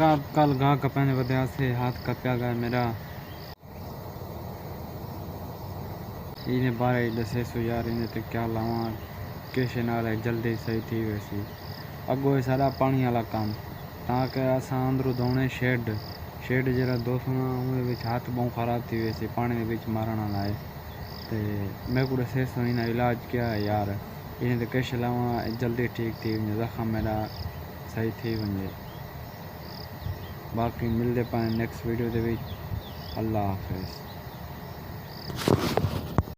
कल गाह कपने वजह से हाथ कपिया गया मेरा। इन्हें बारे दसे सो यार इन्हें तो क्या लावा किश नाल जल्दी सही थी वैसी अगो ये सारा पानी वाला काम ताकि असा अंदरों धोने शेड जरा दोस्तों हाथ बहुत खराब थी वैसे पानी के मारना लाए तो मैं को दसे सो इन्हें इलाज किया है यार। इन्हें तो किश लावा जल्दी ठीक थी वजे जख्म मेरा सही थी वजे। बाकी मिलते पाए नेक्स्ट वीडियो के। अल्लाह हाफिज़।